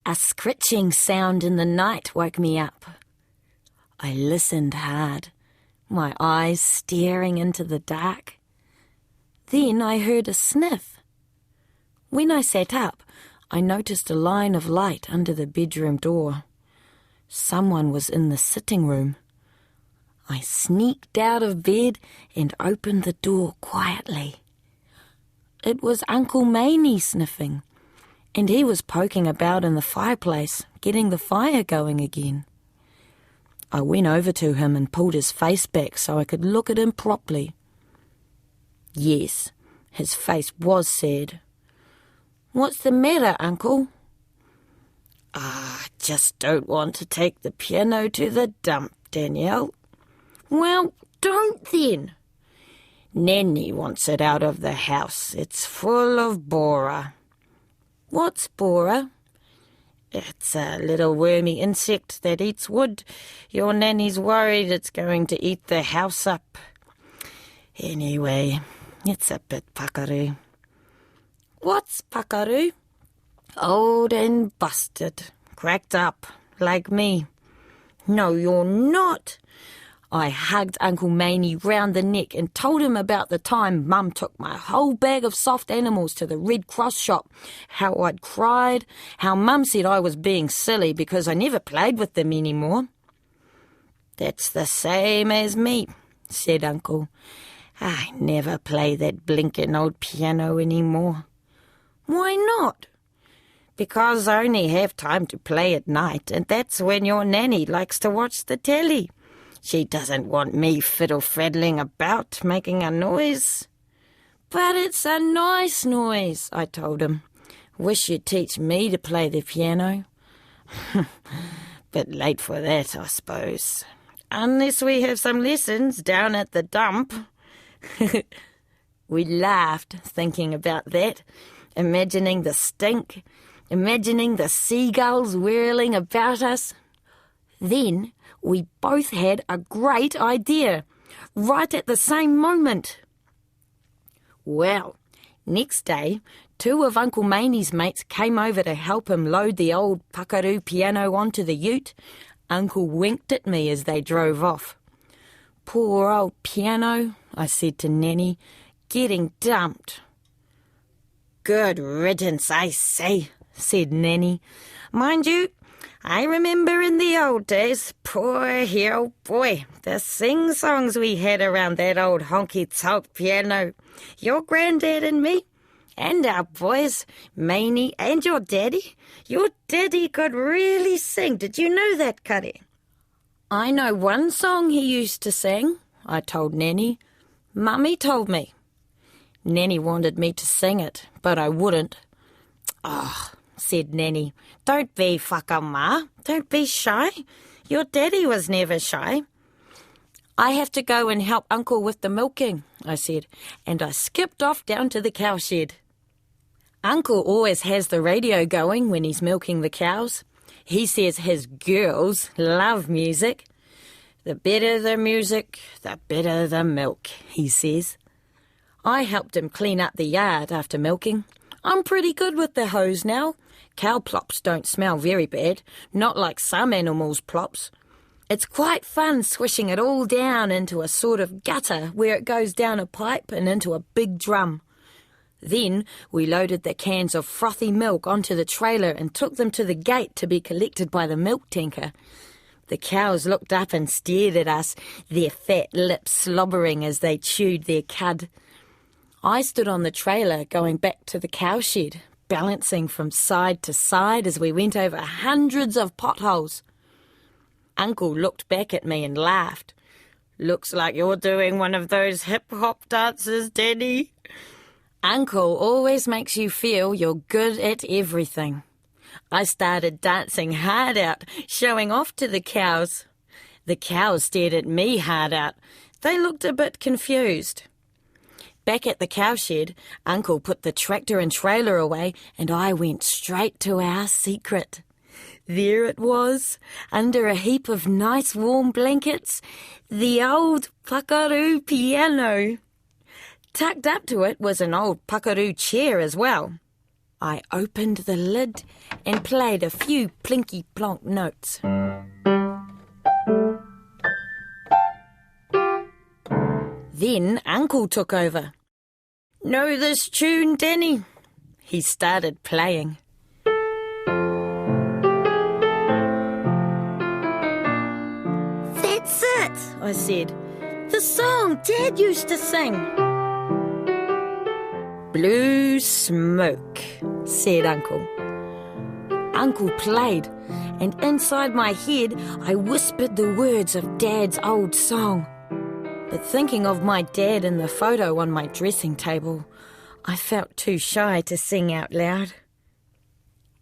A scritching sound in the night woke me up. I listened hard, my eyes staring into the dark. Then I heard a sniff. When I sat up, I noticed a line of light under the bedroom door. Someone was in the sitting room. I sneaked out of bed and opened the door quietly. It was Uncle Mainey sniffing, and he was poking about in the fireplace, getting the fire going again. I went over to him and pulled his face back so I could look at him properly. Yes, his face was sad. "What's the matter, Uncle?" "I just don't want to take the piano to the dump, Danielle." "Well, don't then." "Nanny wants it out of the house. It's full of borer." "What's borer?" "It's a little wormy insect that eats wood. Your nanny's worried it's going to eat the house up. Anyway, it's a bit Pakaru." "What's Pakaru?" "Old and busted, cracked up, like me." "No, you're not." I hugged Uncle Mainey round the neck and told him about the time Mum took my whole bag of soft animals to the Red Cross shop, how I'd cried, how Mum said I was being silly because I never played with them anymore. "That's the same as me," said Uncle. "I never play that blinking old piano anymore." "Why not?" "Because I only have time to play at night, and that's when your nanny likes to watch the telly. She doesn't want me fiddle-faddling about, making a noise." "But it's a nice noise," I told him. "Wish you'd teach me to play the piano." "Bit late for that, I suppose. Unless we have some lessons down at the dump." We laughed, thinking about that, imagining the stink, imagining the seagulls whirling about us. Then we both had a great idea, right at the same moment. Well, next day, 2 of Uncle Mainey's mates came over to help him load the old Pakaru piano onto the ute. Uncle winked at me as they drove off. "Poor old piano," I said to Nanny, "getting dumped." "Good riddance, I say," said Nanny. "Mind you, I remember in the old days, poor hero boy, the sing-songs we had around that old honky-tonk piano. Your granddad and me, and our boys, Mainey and your daddy. Your daddy could really sing. Did you know that, Kare?" "I know one song he used to sing," I told Nanny. "Mummy told me." Nanny wanted me to sing it, but I wouldn't. "Oh," said Nanny, "don't be whakama. Don't be shy. Your daddy was never shy." "I have to go and help Uncle with the milking," I said, and I skipped off down to the cowshed. Uncle always has the radio going when he's milking the cows. He says his girls love music. "The better the music, the better the milk," he says. I helped him clean up the yard after milking. I'm pretty good with the hose now. Cow plops don't smell very bad, not like some animals' plops. It's quite fun swishing it all down into a sort of gutter where it goes down a pipe and into a big drum. Then we loaded the cans of frothy milk onto the trailer and took them to the gate to be collected by the milk tanker. The cows looked up and stared at us, their fat lips slobbering as they chewed their cud. I stood on the trailer going back to the cowshed, balancing from side to side as we went over hundreds of potholes. Uncle looked back at me and laughed. "Looks like you're doing one of those hip-hop dances, Daddy." Uncle always makes you feel you're good at everything. I started dancing hard out, showing off to the cows. The cows stared at me hard out. They looked a bit confused. Back at the cowshed, Uncle put the tractor and trailer away, and I went straight to our secret. There it was, under a heap of nice warm blankets, the old Pakaru piano. Tucked up to it was an old Pakaru chair as well. I opened the lid and played a few plinky-plonk notes. Then Uncle took over. "Know this tune, Danny?" He started playing. "That's it," I said. "The song Dad used to sing." "Blue smoke," said Uncle. Uncle played, and inside my head I whispered the words of Dad's old song. But thinking of my dad in the photo on my dressing table, I felt too shy to sing out loud.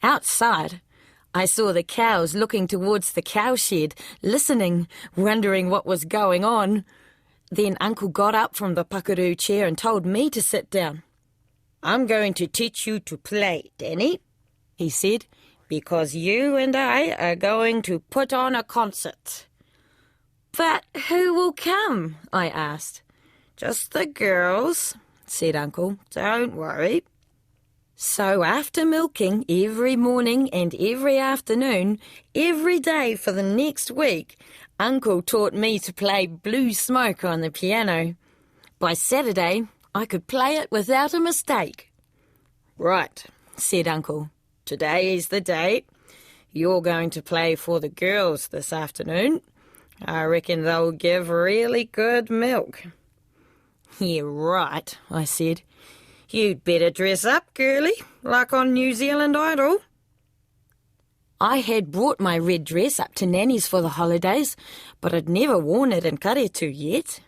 Outside, I saw the cows looking towards the cowshed, listening, wondering what was going on. Then Uncle got up from the Pakaru chair and told me to sit down. "I'm going to teach you to play, Danny," he said, "because you and I are going to put on a concert." "But who will come?" I asked. "Just the girls," said Uncle. "Don't worry." So after milking every morning and every afternoon, every day for the next week, Uncle taught me to play Blue Smoke on the piano. By Saturday, I could play it without a mistake. "Right," said Uncle. "Today is the day. You're going to play for the girls this afternoon. I reckon they'll give really good milk." "Yeah, right," I said. "You'd better dress up, girlie, like on New Zealand Idol." I had brought my red dress up to Nanny's for the holidays, but I'd never worn it in Karetu yet.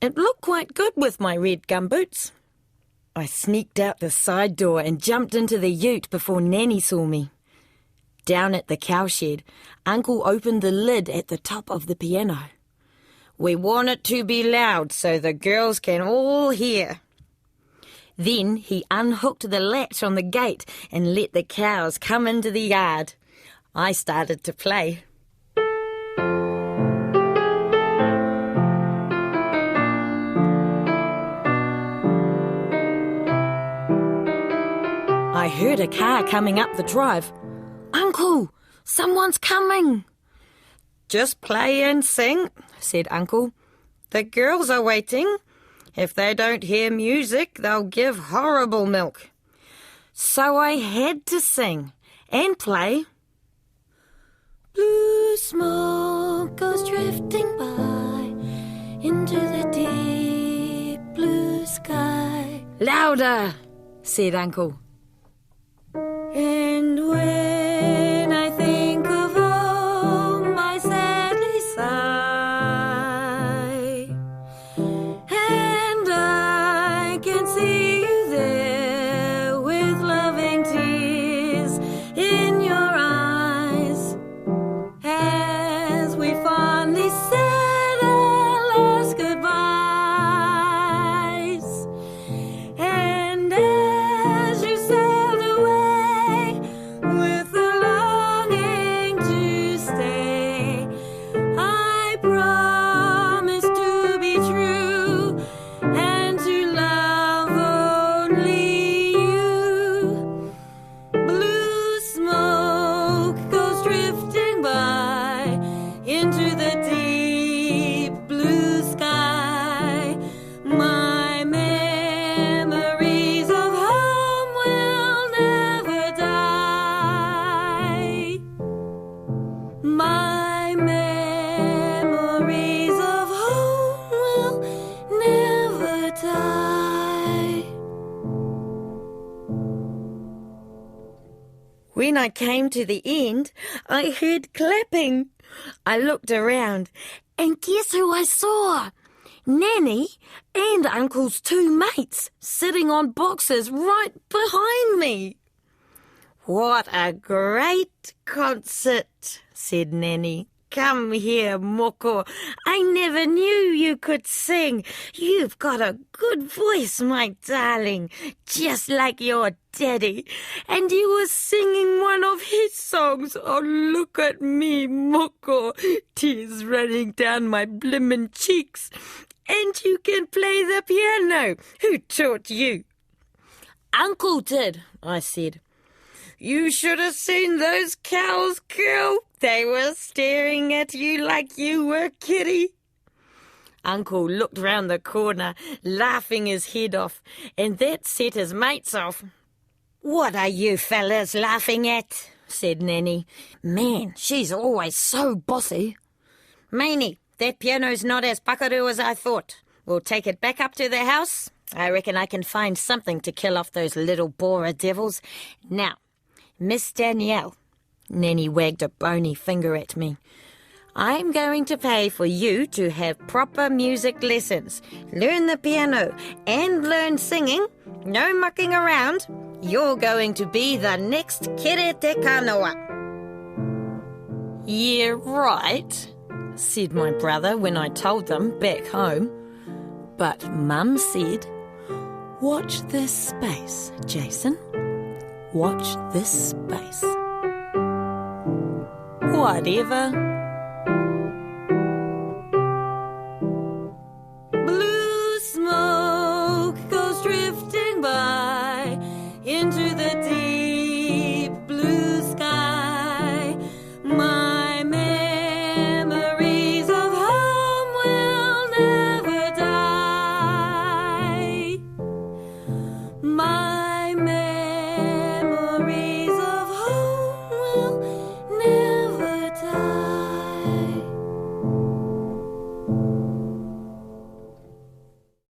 It looked quite good with my red gumboots. I sneaked out the side door and jumped into the ute before Nanny saw me. Down at the cowshed, Uncle opened the lid at the top of the piano. "We want it to be loud so the girls can all hear." Then he unhooked the latch on the gate and let the cows come into the yard. I started to play. I heard a car coming up the drive. "Uncle, someone's coming." "Just play and sing," said Uncle. "The girls are waiting. If they don't hear music, they'll give horrible milk." So I had to sing and play. Blue smoke goes drifting by into the deep blue sky. "Louder," said Uncle. "And when I think of home, I sadly sigh, and I can see you there with loving tears in your eyes, as we fondly said our last goodbyes, and as you sailed away with the longing to stay, I promise to be true and to love only you. Blue smoke goes drifting by into the deep blue sky. My memories of home will never die. My memories of home will never die. When I came to the end, I heard clapping. I looked around, and guess who I saw? Nanny and Uncle's two mates sitting on boxes right behind me. "What a great concert," said Nanny. "Come here, Moko. I never knew you could sing. You've got a good voice, my darling, just like your daddy. And you were singing one of his songs. Oh, look at me, Moko. Tears running down my blimmin' cheeks. And you can play the piano. Who taught you?" Uncle did, I said. You should have seen those cows, girl. They were staring at you like you were Kitty. Uncle looked round the corner, laughing his head off, and that set his mates off. What are you fellas laughing at? Said Nanny. Man, she's always so bossy. Mainey, that piano's not as Pakaru as I thought. We'll take it back up to the house. I reckon I can find something to kill off those little borer devils. Now, Miss Danielle, Nanny wagged a bony finger at me. I'm going to pay for you to have proper music lessons. Learn the piano and learn singing. No mucking around. You're going to be the next Kere Te Kanoa. Yeah, right, said my brother when I told them back home. But Mum said, watch this space, Jason. Watch this space. Whatever. Blue smoke goes drifting by.